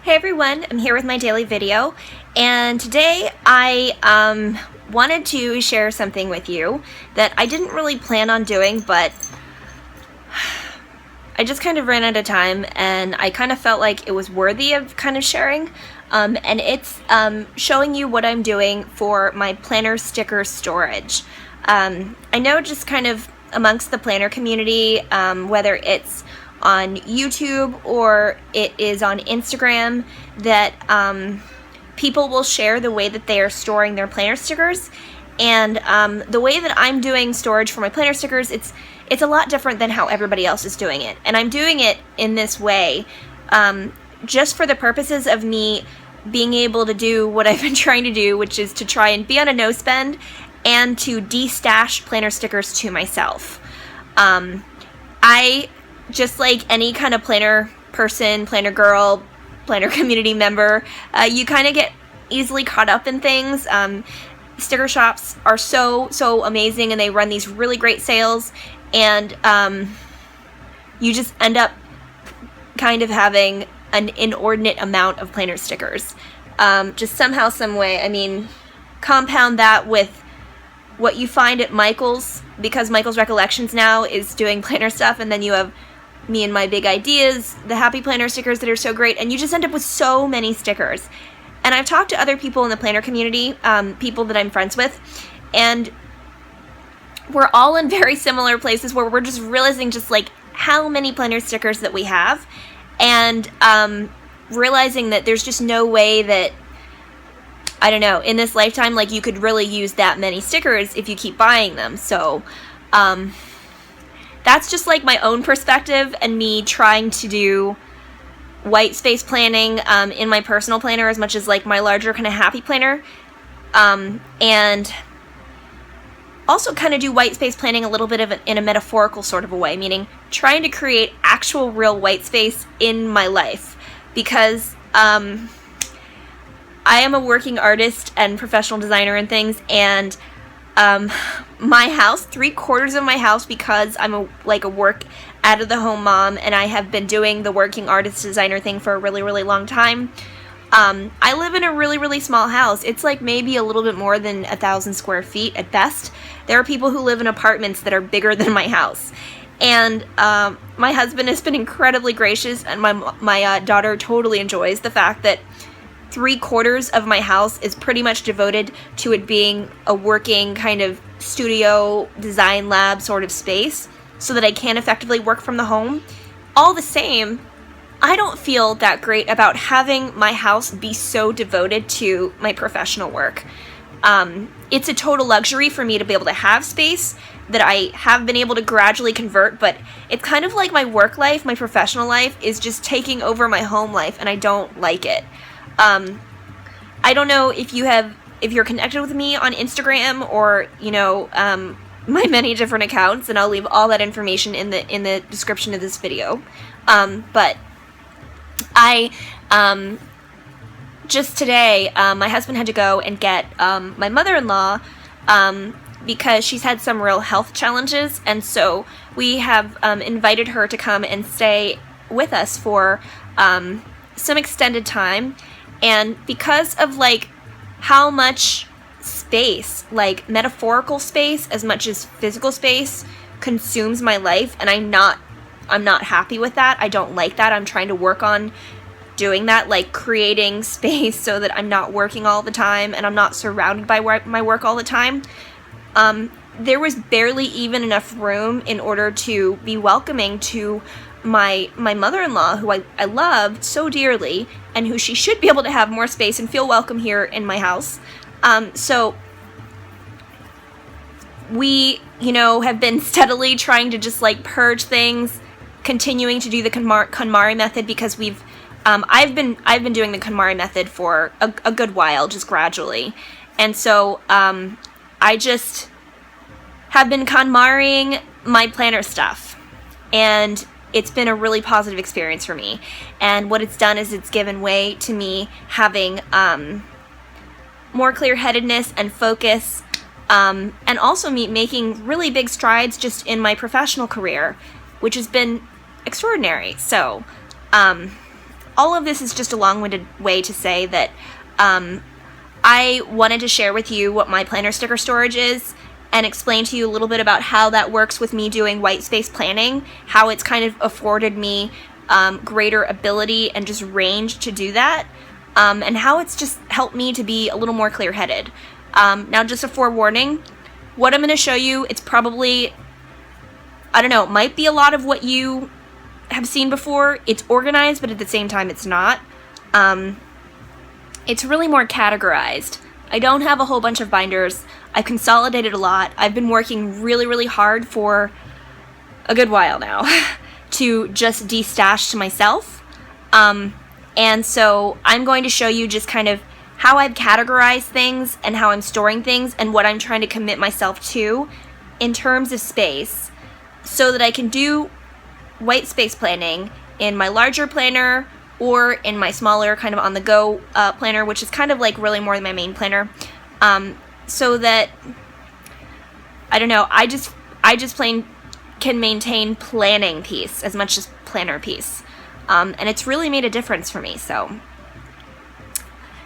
Hey everyone, I'm here with my daily video, and today I wanted to share something with you that I didn't really plan on doing, but I just kind of ran out of time and I kind of felt like it was worthy of kind of sharing. And it's showing you what I'm doing for my planner sticker storage. I know just kind of amongst the planner community, whether it's on YouTube or it is on Instagram, that people will share the way that they are storing their planner stickers. And the way that I'm doing storage for my planner stickers, it's a lot different than how everybody else is doing it. And I'm doing it in this way just for the purposes of me being able to do what I've been trying to do, which is to try and be on a no spend and to de-stash planner stickers to myself. I, just like any kind of planner person, planner girl, planner community member, you kind of get easily caught up in things. Sticker shops are so amazing, and they run these really great sales, and you just end up kind of having an inordinate amount of planner stickers. Just somehow, some way. I mean, compound that with what you find at Michael's, because Michael's Recollections now is doing planner stuff, and then you have me and my big ideas, the happy planner stickers that are so great, and you just end up with so many stickers. And I've talked to other people in the planner community, people that I'm friends with, and we're all in very similar places where we're just realizing just like how many planner stickers that we have, and realizing that there's just no way that, I don't know, in this lifetime, like, you could really use that many stickers if you keep buying them. So that's just like my own perspective and me trying to do white space planning in my personal planner as much as like my larger kind of happy planner, and also kind of do white space planning a little bit of in a metaphorical sort of a way, meaning trying to create actual real white space in my life, because I am a working artist and professional designer and things, and my house, 3/4 of my house, because I'm a work out of the home mom, and I have been doing the working artist designer thing for a really long time. I live in a really small house. It's like maybe a little bit more than 1,000 square feet at best. There are people who live in apartments that are bigger than my house. And my husband has been incredibly gracious, and my daughter totally enjoys the fact that 3/4 of my house is pretty much devoted to it being a working kind of studio design lab sort of space, so that I can effectively work from the home. All the same, I don't feel that great about having my house be so devoted to my professional work. It's a total luxury for me to be able to have space that I have been able to gradually convert, but it's kind of like my work life, my professional life, is just taking over my home life, and I don't like it. I don't know if you're connected with me on Instagram or, you know, my many different accounts, and I'll leave all that information in the description of this video. But I just today, my husband had to go and get my mother-in-law because she's had some real health challenges, and so we have invited her to come and stay with us for some extended time. And because of like how much space, like metaphorical space as much as physical space, consumes my life, and I'm not happy with that. I don't like that. I'm trying to work on doing that, like creating space so that I'm not working all the time and I'm not surrounded by my work all the time. There was barely even enough room in order to be welcoming to my mother-in-law, who I loved so dearly, and who she should be able to have more space and feel welcome here in my house. So we, you know, have been steadily trying to just like purge things, continuing to do the KonMari method, because I've been doing the KonMari method for a good while, just gradually. And so I just have been KonMariing my planner stuff, and it's been a really positive experience for me. And what it's done is it's given way to me having more clear-headedness and focus, and also me making really big strides just in my professional career, which has been extraordinary. So all of this is just a long-winded way to say that I wanted to share with you what my planner sticker storage is and explain to you a little bit about how that works with me doing white space planning, how it's kind of afforded me greater ability and just range to do that, and how it's just helped me to be a little more clear-headed. Now, just a forewarning, what I'm going to show you, it's probably, I don't know, it might be a lot of what you have seen before. It's organized, but at the same time it's not. It's really more categorized. I don't have a whole bunch of binders. I've consolidated a lot. I've been working really, really hard for a good while now to just de-stash to myself. And so I'm going to show you just kind of how I've categorized things and how I'm storing things and what I'm trying to commit myself to in terms of space so that I can do white space planning in my larger planner or in my smaller kind of on-the-go planner, which is kind of like really more than my main planner, so that, I don't know, I just plain can maintain planning piece as much as planner piece. And it's really made a difference for me, so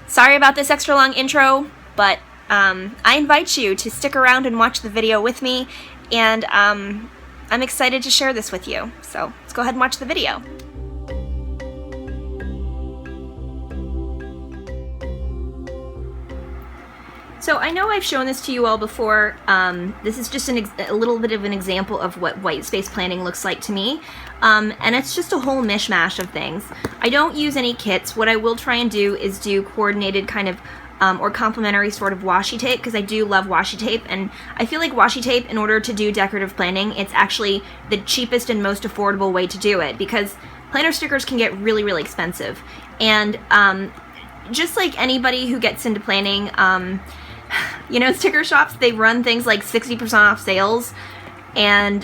sorry about this extra long intro, but I invite you to stick around and watch the video with me, and I'm excited to share this with you. So let's go ahead and watch the video. So I know I've shown this to you all before. This is just a little bit of an example of what white space planning looks like to me. And it's just a whole mishmash of things. I don't use any kits. What I will try and do is do coordinated kind of or complementary sort of washi tape, because I do love washi tape, and I feel like washi tape, in order to do decorative planning, it's actually the cheapest and most affordable way to do it, because planner stickers can get really, really expensive. And just like anybody who gets into planning, you know, sticker shops, they run things like 60% off sales, and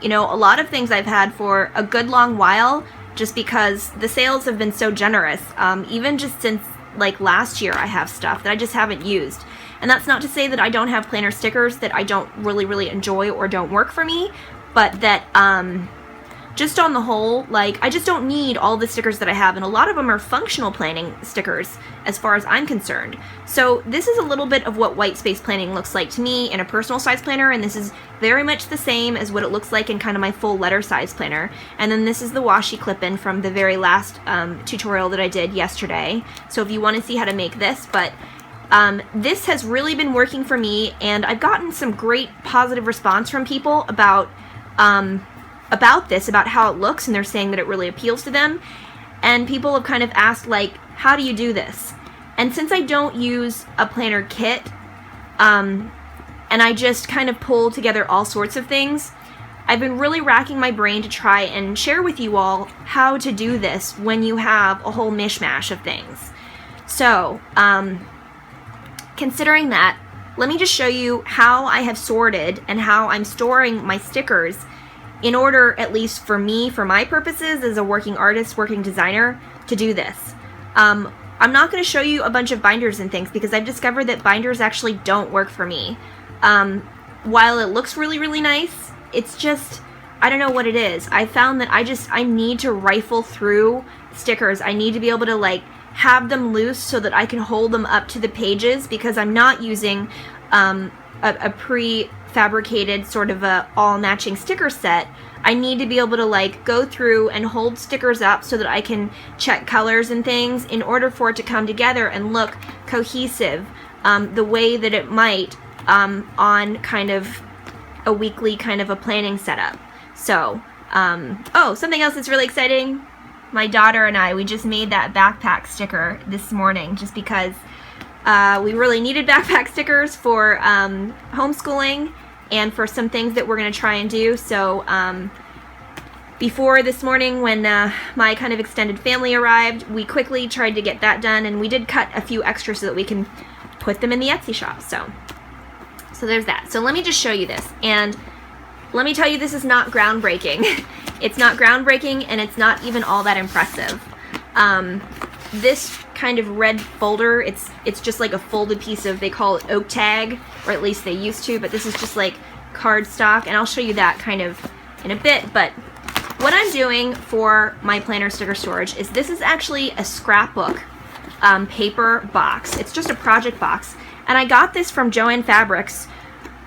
you know, a lot of things I've had for a good long while just because the sales have been so generous. Even just since like last year, I have stuff that I just haven't used. And that's not to say that I don't have planner stickers that I don't really enjoy or don't work for me, but that just on the whole, like, I just don't need all the stickers that I have, and a lot of them are functional planning stickers as far as I'm concerned. So this is a little bit of what white space planning looks like to me in a personal size planner, and this is very much the same as what it looks like in kind of my full letter size planner. And then this is the washi clip-in from the very last tutorial that I did yesterday. So if you want to see how to make this, but this has really been working for me, and I've gotten some great positive response from people about this, about how it looks, and they're saying that it really appeals to them. And people have kind of asked, like, how do you do this? And since I don't use a planner kit, and I just kind of pull together all sorts of things, I've been really racking my brain to try and share with you all how to do this when you have a whole mishmash of things. So, considering that, let me just show you how I have sorted and how I'm storing my stickers in order, at least for me, for my purposes as a working artist, working designer, to do this. I'm not going to show you a bunch of binders and things because I've discovered that binders actually don't work for me. While it looks really nice, it's just, I don't know what it is. I found that I need to rifle through stickers. I need to be able to, like, have them loose so that I can hold them up to the pages, because I'm not using a pre-fabricated sort of a all-matching sticker set. I need to be able to, like, go through and hold stickers up so that I can check colors and things in order for it to come together and look cohesive the way that it might on kind of a weekly kind of a planning setup. So, oh, something else that's really exciting. My daughter and I, we just made that backpack sticker this morning just because we really needed backpack stickers for homeschooling and for some things that we're going to try and do. So before this morning, when my kind of extended family arrived, we quickly tried to get that done, and we did cut a few extras so that we can put them in the Etsy shop. So there's that. So let me just show you this, and let me tell you, this is not groundbreaking. It's not groundbreaking, and it's not even all that impressive. This kind of red folder, it's just like a folded piece of, they call it oak tag, or at least they used to, but this is just like cardstock, and I'll show you that kind of in a bit. But what I'm doing for my planner sticker storage is this is actually a scrapbook paper box. It's just a project box, and I got this from Joann Fabrics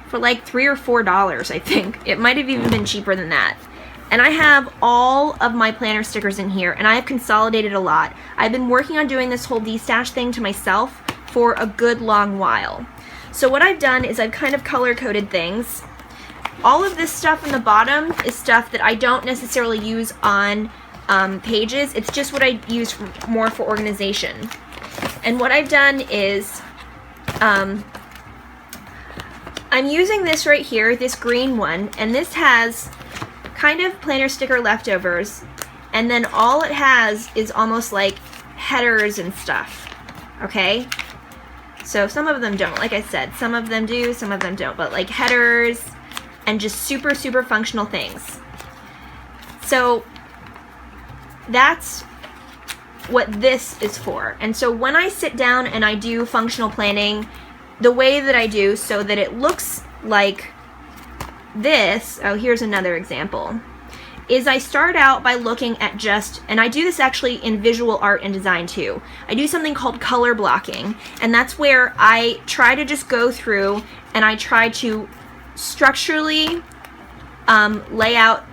for like $3 or $4, I think. It might have even been cheaper than that. And I have all of my planner stickers in here, and I have consolidated a lot. I've been working on doing this whole de-stash thing to myself for a good long while. So what I've done is I've kind of color-coded things. All of this stuff in the bottom is stuff that I don't necessarily use on pages. It's just what I use more for organization. And what I've done is I'm using this right here, this green one, and this has kind of planner sticker leftovers, and then all it has is almost like headers and stuff, okay? So some of them don't, like I said, some of them do, some of them don't, but like headers and just super, super functional things. So that's what this is for. And so when I sit down and I do functional planning, the way that I do so that it looks like this, oh, here's another example, is I start out by looking at just, and I do this actually in visual art and design too, I do something called color blocking, and that's where I try to just go through and I try to structurally lay out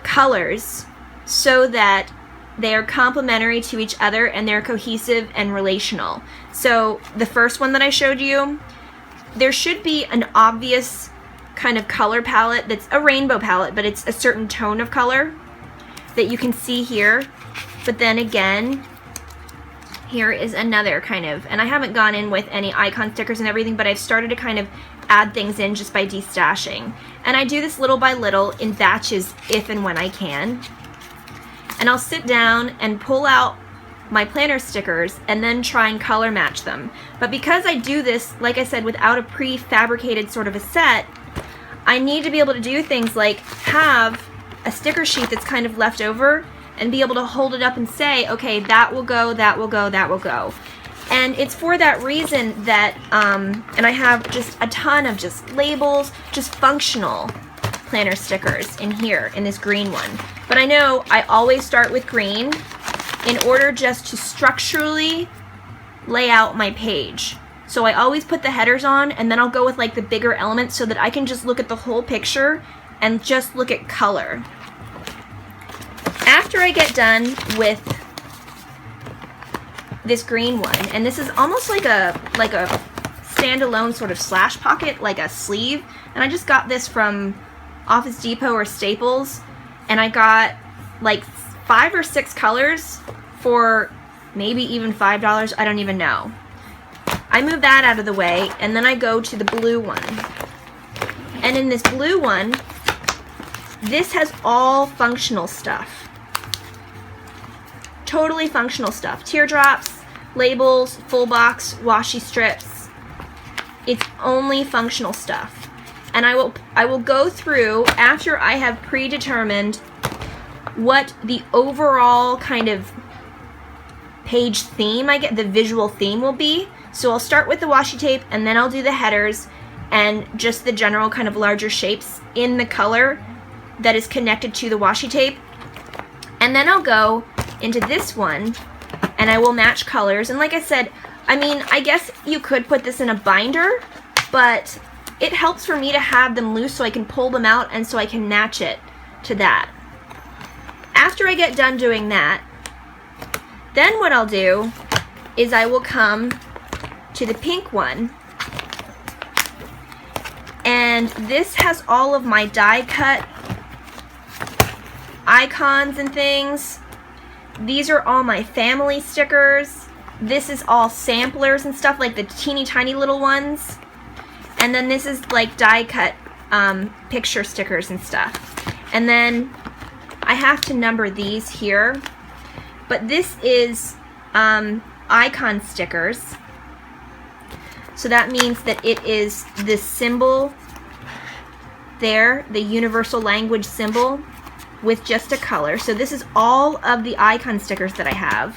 colors so that they are complementary to each other and they're cohesive and relational. So the first one that I showed you, there should be an obvious kind of color palette that's a rainbow palette, but it's a certain tone of color that you can see here. But then again, here is another kind of, and I haven't gone in with any icon stickers and everything, but I've started to kind of add things in just by de-stashing. And I do this little by little in batches if and when I can. And I'll sit down and pull out my planner stickers and then try and color match them. But because I do this, like I said, without a prefabricated sort of a set, I need to be able to do things like have a sticker sheet that's kind of left over and be able to hold it up and say, okay, that will go, that will go, that will go. And it's for that reason that, and I have just a ton of just labels, just functional planner stickers in here, in this green one. But I know I always start with green in order just to structurally lay out my page. So I always put the headers on, and then I'll go with like the bigger elements so that I can just look at the whole picture and just look at color. After I get done with this green one, and this is almost like a standalone sort of slash pocket, like a sleeve, and I just got this from Office Depot or Staples, and I got like 5 or 6 colors for maybe even $5, I don't even know. I move that out of the way, and then I go to the blue one. And in this blue one, this has all functional stuff. Totally functional stuff. Teardrops, labels, full box, washi strips. It's only functional stuff. And I will go through after I have predetermined what the overall kind of page theme I get, the visual theme will be. So I'll start with the washi tape, and then I'll do the headers and just the general kind of larger shapes in the color that is connected to the washi tape. And then I'll go into this one and I will match colors. And like I said, I mean, I guess you could put this in a binder, but it helps for me to have them loose so I can pull them out and so I can match it to that. After I get done doing that, then what I'll do is I will come to the pink one, and this has all of my die cut icons and things. These are all my family stickers. This is all samplers and stuff, like the teeny tiny little ones. And then this is like die cut picture stickers and stuff. And then I have to number these here, but this is icon stickers. So that means that it is the symbol there, the universal language symbol with just a color. So this is all of the icon stickers that I have.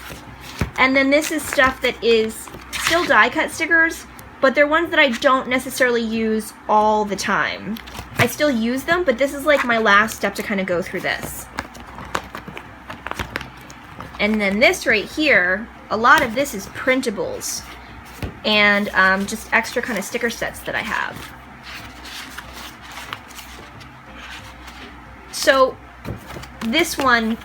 And then this is stuff that is still die cut stickers, but they're ones that I don't necessarily use all the time. I still use them, but this is like my last step to kind of go through this. And then this right here, a lot of this is printables and just extra kind of sticker sets that I have. So this one,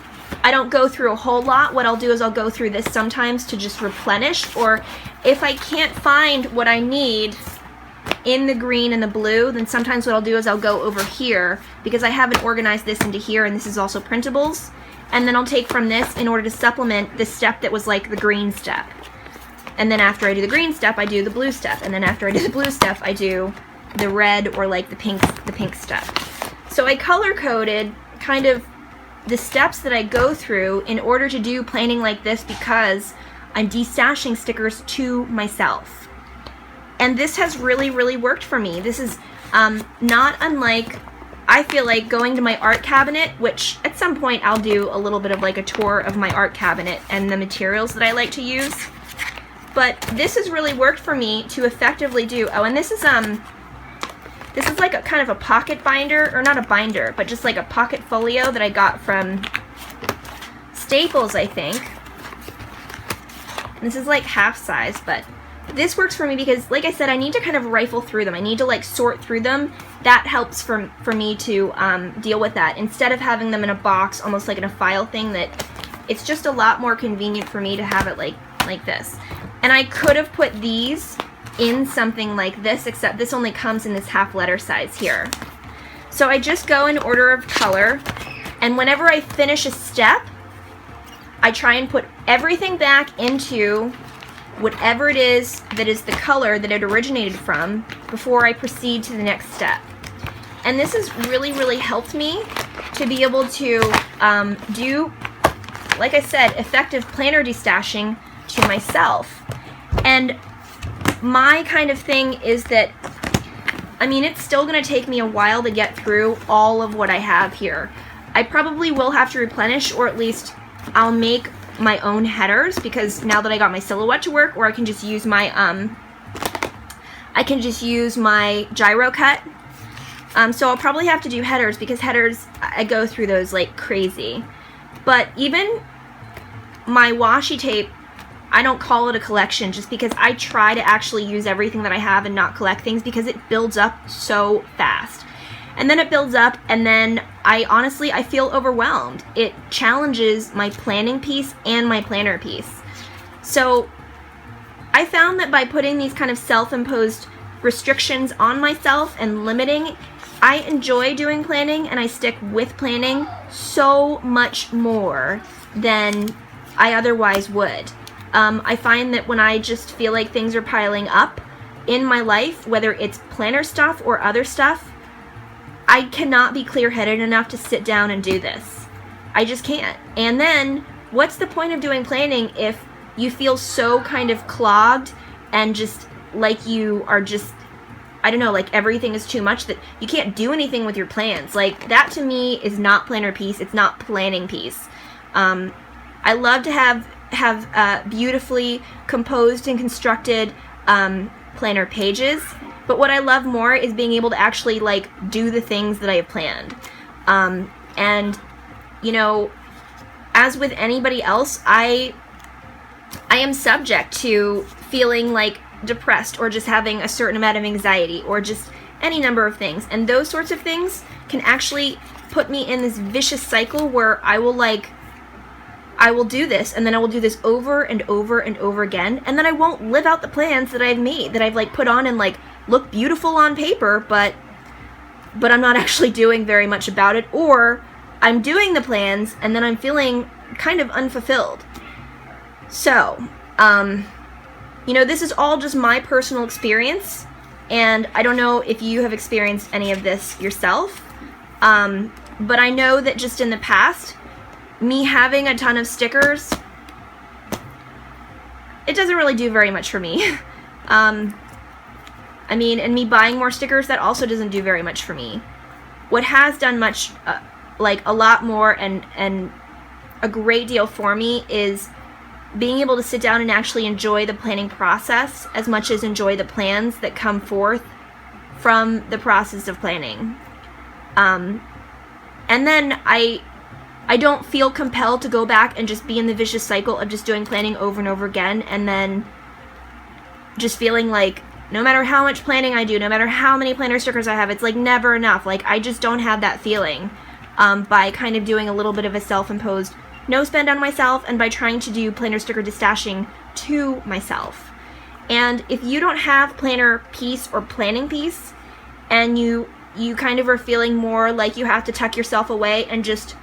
I don't go through a whole lot. What I'll do is I'll go through this sometimes to just replenish, or if I can't find what I need in the green and the blue, then sometimes what I'll do is I'll go over here, because I haven't organized this into here, and this is also printables, and then I'll take from this in order to supplement the step that was like the green step. And then after I do the green step, I do the blue step, and then after I do the blue step, I do the red or like the pink step. So I color-coded kind of the steps that I go through in order to do planning like this, because I'm destashing stickers to myself. And this has really, really worked for me. This is not unlike, I feel like, going to my art cabinet, which at some point I'll do a little bit of like a tour of my art cabinet and the materials that I like to use. But this has really worked for me to effectively do, oh, and this is like a kind of a pocket binder, or not a binder, but just like a pocket folio that I got from Staples, I think. This is like half size, but this works for me because, like I said, I need to kind of rifle through them. I need to like sort through them. That helps for me to deal with that. Instead of having them in a box, almost like in a file thing, that it's just a lot more convenient for me to have it like this. And I could have put these in something like this, except this only comes in this half letter size here. So I just go in order of color, and whenever I finish a step, I try and put everything back into whatever it is that is the color that it originated from before I proceed to the next step. And this has really, really helped me to be able to do, like I said, effective planner destashing to myself. And my kind of thing is that, I mean, it's still going to take me a while to get through all of what I have here. I probably will have to replenish, or at least I'll make my own headers, because now that I got my silhouette to work, or I can just use my gyro cut. So I'll probably have to do headers, because headers, I go through those like crazy. But even my washi tape, I don't call it a collection, just because I try to actually use everything that I have and not collect things, because it builds up so fast. And then it builds up, and then I feel overwhelmed. It challenges my planning piece and my planner piece. So I found that by putting these kind of self-imposed restrictions on myself and limiting, I enjoy doing planning, and I stick with planning so much more than I otherwise would. I find that when I just feel like things are piling up in my life, whether it's planner stuff or other stuff, I cannot be clear-headed enough to sit down and do this. I just can't. And then, what's the point of doing planning if you feel so kind of clogged and just like you are just, I don't know, like everything is too much, that you can't do anything with your plans? Like, that to me is not planner piece. It's not planning piece. I love to have beautifully composed and constructed planner pages, but what I love more is being able to actually like do the things that I have planned. And you know, as with anybody else, I am subject to feeling like depressed, or just having a certain amount of anxiety, or just any number of things, and those sorts of things can actually put me in this vicious cycle where I will do this, and then I will do this over and over and over again, and then I won't live out the plans that I've made, that I've like put on and like look beautiful on paper, but I'm not actually doing very much about it, or I'm doing the plans and then I'm feeling kind of unfulfilled. So, you know, this is all just my personal experience, and I don't know if you have experienced any of this yourself, but I know that just in the past, me having a ton of stickers, it doesn't really do very much for me. I mean, and me buying more stickers, that also doesn't do very much for me. What has done much, like a lot more and a great deal for me, is being able to sit down and actually enjoy the planning process as much as enjoy the plans that come forth from the process of planning. And then I don't feel compelled to go back and just be in the vicious cycle of just doing planning over and over again, and then just feeling like no matter how much planning I do, no matter how many planner stickers I have, it's like never enough. Like, I just don't have that feeling by kind of doing a little bit of a self-imposed no spend on myself, and by trying to do planner sticker destashing to myself. And if you don't have planner peace or planning peace, and you kind of are feeling more like you have to tuck yourself away and just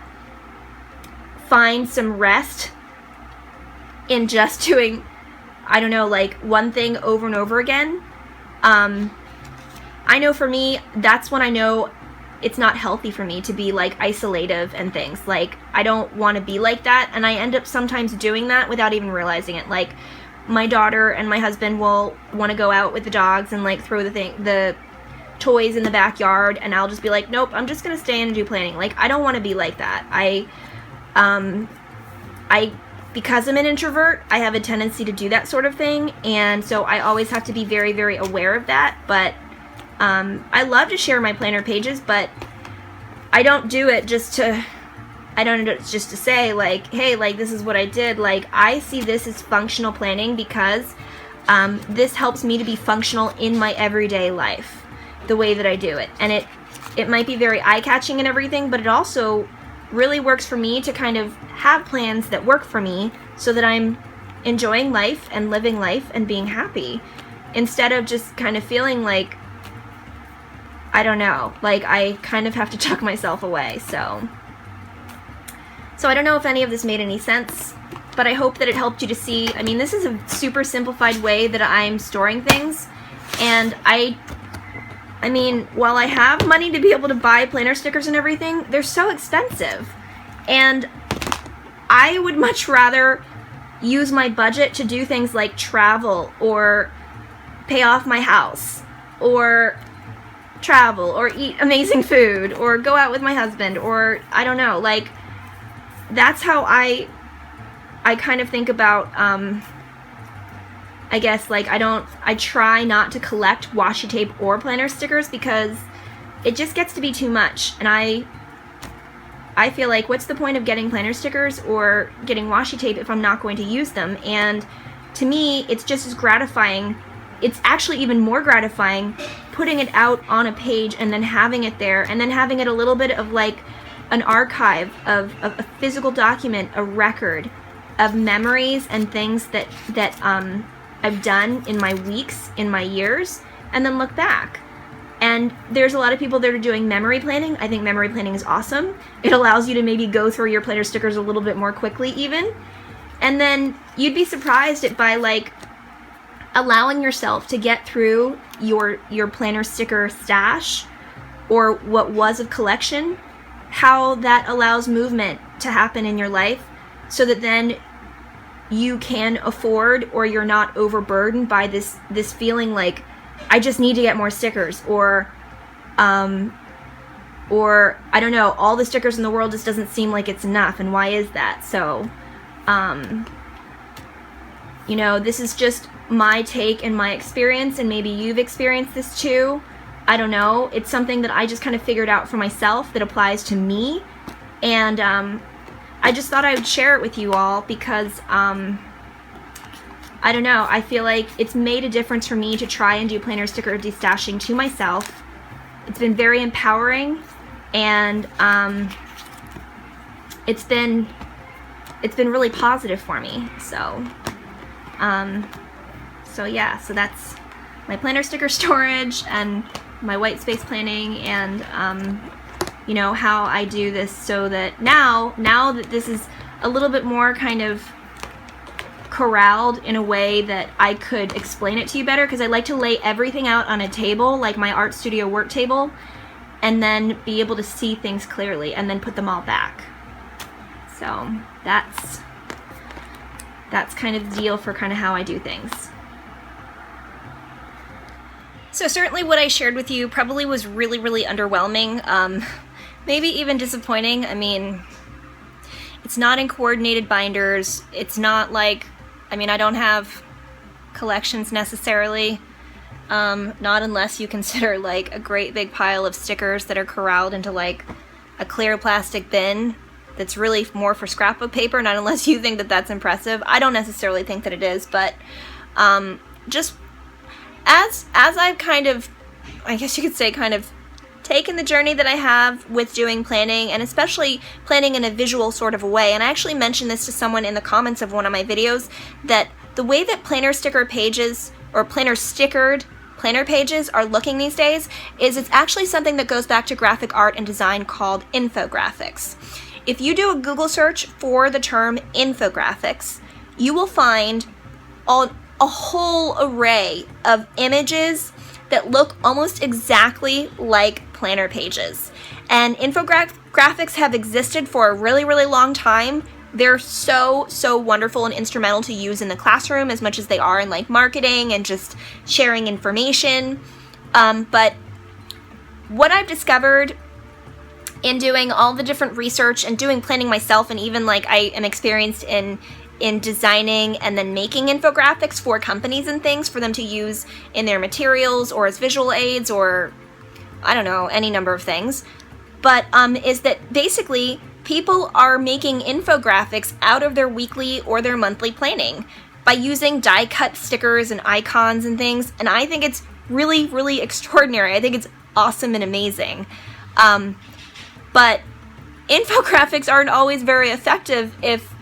find some rest in just doing, I don't know, like one thing over and over again, I know for me, that's when I know it's not healthy for me to be like isolative and things. Like, I don't want to be like that, and I end up sometimes doing that without even realizing it. Like, my daughter and my husband will want to go out with the dogs and like throw the toys in the backyard, and I'll just be like, nope, I'm just gonna stay in and do planning. Like, I don't want to be like that. Because I'm an introvert, I have a tendency to do that sort of thing, and so I always have to be very, very aware of that. But I love to share my planner pages, but I don't do it just to say like, hey, like, this is what I did. Like, I see this as functional planning because this helps me to be functional in my everyday life, the way that I do it. And it might be very eye-catching and everything, but it also really works for me to kind of have plans that work for me so that I'm enjoying life and living life and being happy, instead of just kind of feeling like, I don't know, like I kind of have to tuck myself away. So I don't know if any of this made any sense, but I hope that it helped you to see. I mean, this is a super simplified way that I'm storing things, and I mean, while I have money to be able to buy planner stickers and everything, they're so expensive, and I would much rather use my budget to do things like travel, or pay off my house, or travel, or eat amazing food, or go out with my husband, or I don't know, like, that's how I kind of think about, I guess, like, I try not to collect washi tape or planner stickers because it just gets to be too much, and I feel like, what's the point of getting planner stickers or getting washi tape if I'm not going to use them? And to me, it's just as gratifying. It's actually even more gratifying putting it out on a page and then having it there, and then having it a little bit of like an archive of a physical document, a record of memories and things that I've done in my weeks, in my years, and then look back. And there's a lot of people that are doing memory planning. I think memory planning is awesome. It allows you to maybe go through your planner stickers a little bit more quickly even. And then you'd be surprised at, by like allowing yourself to get through your planner sticker stash, or what was of collection, how that allows movement to happen in your life, so that then you can afford, or you're not overburdened by this feeling like, I just need to get more stickers, or I don't know, all the stickers in the world just doesn't seem like it's enough, and why is that? So, you know, this is just my take and my experience, and maybe you've experienced this too. I don't know. It's something that I just kind of figured out for myself that applies to me, and I just thought I would share it with you all because, I don't know, I feel like it's made a difference for me to try and do planner sticker destashing to myself. It's been very empowering, and it's been really positive for me. So yeah, so that's my planner sticker storage and my white space planning, and you know, how I do this, so that now that this is a little bit more kind of corralled in a way that I could explain it to you better, because I like to lay everything out on a table, like my art studio work table, and then be able to see things clearly, and then put them all back. So that's kind of the deal for kind of how I do things. So certainly what I shared with you probably was really, really underwhelming, maybe even disappointing. I mean, it's not in coordinated binders. It's not like, I mean, I don't have collections necessarily. Not unless you consider like a great big pile of stickers that are corralled into like a clear plastic bin that's really more for scrapbook paper, not unless you think that that's impressive. I don't necessarily think that it is, but just as I've kind of, I guess you could say, kind of taken the journey that I have with doing planning, and especially planning in a visual sort of a way, and I actually mentioned this to someone in the comments of one of my videos, that the way that planner sticker pages, or planner stickered planner pages are looking these days, is it's actually something that goes back to graphic art and design called infographics. If you do a Google search for the term infographics, you will find a whole array of images that look almost exactly like planner pages. And infographics have existed for a really, really long time. They're so wonderful and instrumental to use in the classroom as much as they are in like marketing and just sharing information. But what I've discovered in doing all the different research and doing planning myself, and even like I am experienced in designing and then making infographics for companies and things for them to use in their materials or as visual aids or I don't know, any number of things. But is that basically people are making infographics out of their weekly or their monthly planning by using die cut stickers and icons and things, and I think it's really, really extraordinary. I think it's awesome and amazing. But infographics aren't always very effective if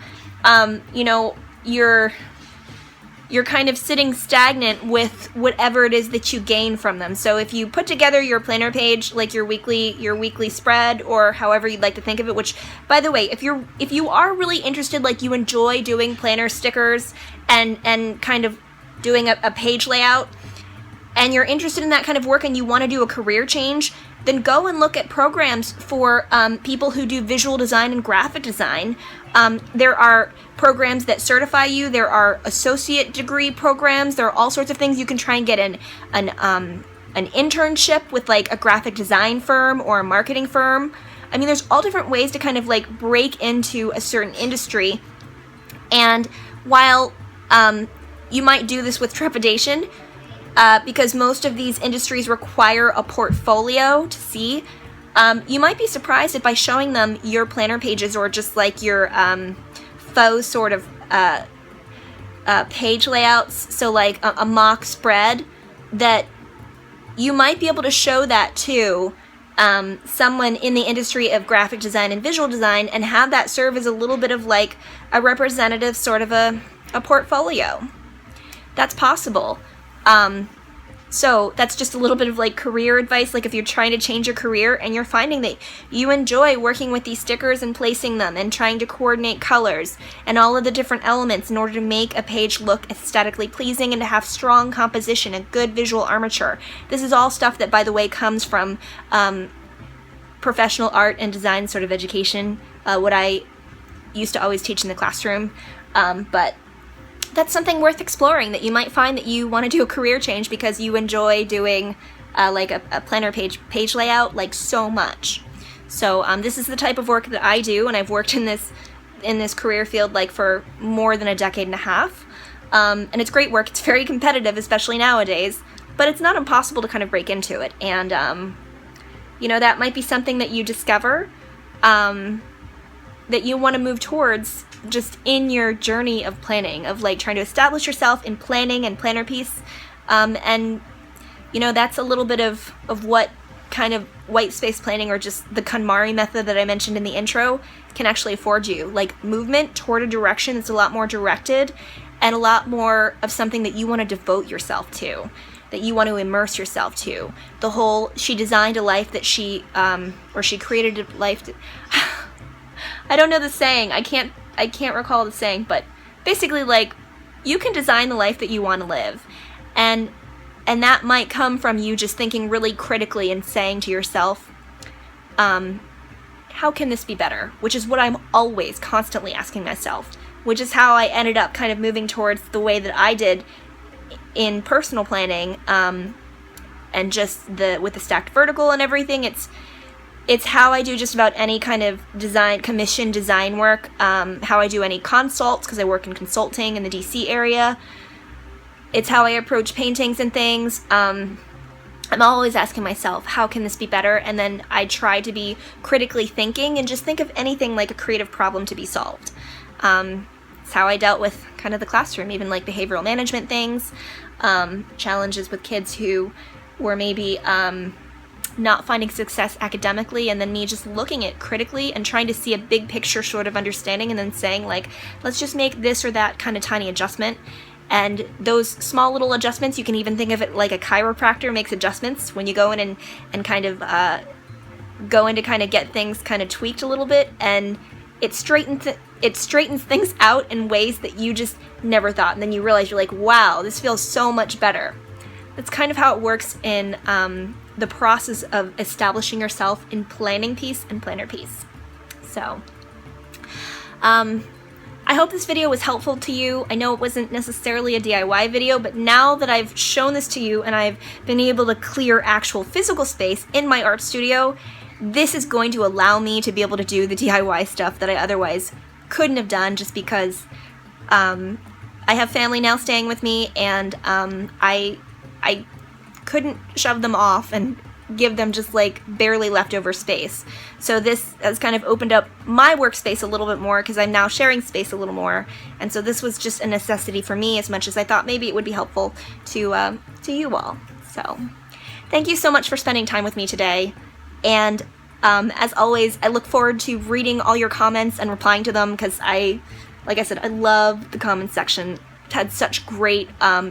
you know, you're kind of sitting stagnant with whatever it is that you gain from them. So if you put together your planner page, like your weekly spread, or however you'd like to think of it, which, by the way, if you are really interested, like you enjoy doing planner stickers and kind of doing a page layout, and you're interested in that kind of work and you want to do a career change, then go and look at programs for people who do visual design and graphic design. There are programs that certify you. There are associate degree programs. There are all sorts of things. You can try and get an internship with like a graphic design firm or a marketing firm. I mean, there's all different ways to kind of like break into a certain industry. And while you might do this with trepidation, because most of these industries require a portfolio to see, you might be surprised if by showing them your planner pages or just like your faux sort of page layouts, so like a mock spread, that you might be able to show that to someone in the industry of graphic design and visual design and have that serve as a little bit of like a representative sort of a portfolio. That's possible. So that's just a little bit of like career advice, like if you're trying to change your career and you're finding that you enjoy working with these stickers and placing them and trying to coordinate colors and all of the different elements in order to make a page look aesthetically pleasing and to have strong composition and good visual armature. This is all stuff that, by the way, comes from professional art and design sort of education, what I used to always teach in the classroom, but that's something worth exploring, that you might find that you want to do a career change because you enjoy doing like a planner page layout like so much. So this is the type of work that I do, and I've worked in this career field like for more than a decade and a half. And it's great work. It's very competitive, especially nowadays, but it's not impossible to kind of break into it. And you know, that might be something that you discover that you want to move towards just in your journey of planning, of like trying to establish yourself in planning and planner piece. And you know, that's a little bit of what kind of white space planning, or just the KonMari method that I mentioned in the intro, can actually afford you. Like movement toward a direction that's a lot more directed and a lot more of something that you want to devote yourself to, that you want to immerse yourself to. The whole, she designed a life that she, or she created a life that, I don't know the saying, I can't recall the saying, but basically like, you can design the life that you want to live. And that might come from you just thinking really critically and saying to yourself, how can this be better? Which is what I'm always constantly asking myself, which is how I ended up kind of moving towards the way that I did in personal planning, and just with the stacked vertical and everything. It's how I do just about any kind of commission design work, how I do any consults, because I work in consulting in the DC area. It's how I approach paintings and things. I'm always asking myself, how can this be better? And then I try to be critically thinking and just think of anything like a creative problem to be solved. It's how I dealt with kind of the classroom, even like behavioral management things, challenges with kids who were maybe not finding success academically, and then me just looking at critically and trying to see a big picture sort of understanding, and then saying like, let's just make this or that kind of tiny adjustment. And those small little adjustments, you can even think of it like a chiropractor makes adjustments when you go in and kind of go in to kind of get things kind of tweaked a little bit, and it straightens things out in ways that you just never thought, and then you realize you're like, wow, this feels so much better. That's kind of how it works in the process of establishing yourself in planning piece and planner piece. So I hope this video was helpful to you. I know it wasn't necessarily a DIY video, but now that I've shown this to you and I've been able to clear actual physical space in my art studio, this is going to allow me to be able to do the DIY stuff that I otherwise couldn't have done, just because I have family now staying with me, and I couldn't shove them off and give them just like barely leftover space. So this has kind of opened up my workspace a little bit more, because I'm now sharing space a little more, and so this was just a necessity for me as much as I thought maybe it would be helpful to you all. So thank you so much for spending time with me today, and as always, I look forward to reading all your comments and replying to them, because like I said, I love the comments section. I've had such great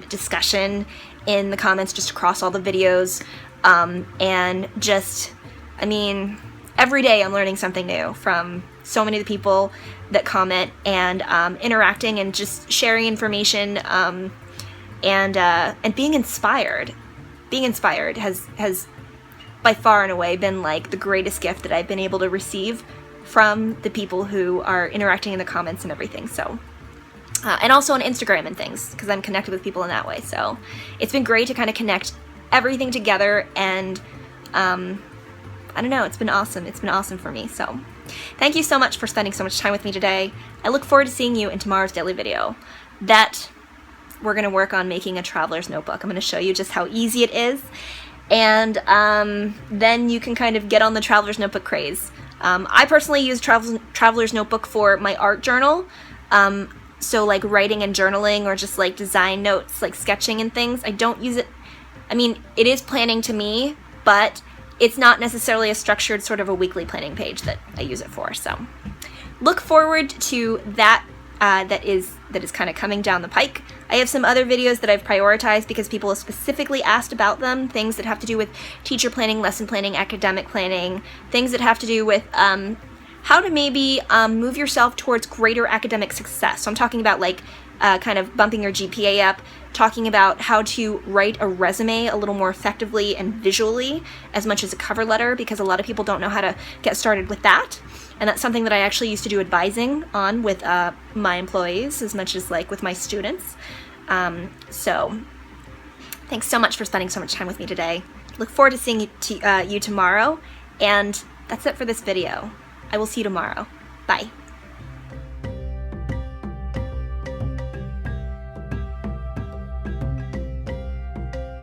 discussion in the comments just across all the videos. And just, I mean, every day I'm learning something new from so many of the people that comment, and interacting and just sharing information, and being inspired. Being inspired has by far and away been like the greatest gift that I've been able to receive from the people who are interacting in the comments and everything. So and also on Instagram and things, because I'm connected with people in that way. So it's been great to kind of connect everything together, and I don't know, it's been awesome. It's been awesome for me. So thank you so much for spending so much time with me today. I look forward to seeing you in tomorrow's daily video. That we're going to work on making a traveler's notebook. I'm going to show you just how easy it is, and then you can kind of get on the traveler's notebook craze. I personally use traveler's notebook for my art journal. So like writing and journaling, or just like design notes, like sketching and things. I don't use it. I mean, it is planning to me, but it's not necessarily a structured sort of a weekly planning page that I use it for. So look forward to that. That is kind of coming down the pike. I have some other videos that I've prioritized because people have specifically asked about them, things that have to do with teacher planning, lesson planning, academic planning, things that have to do with how to maybe move yourself towards greater academic success. So I'm talking about like kind of bumping your GPA up, talking about how to write a resume a little more effectively and visually, as much as a cover letter, because a lot of people don't know how to get started with that. And that's something that I actually used to do advising on with my employees, as much as like with my students. So thanks so much for spending so much time with me today. Look forward to seeing you tomorrow, and that's it for this video. I will see you tomorrow. Bye.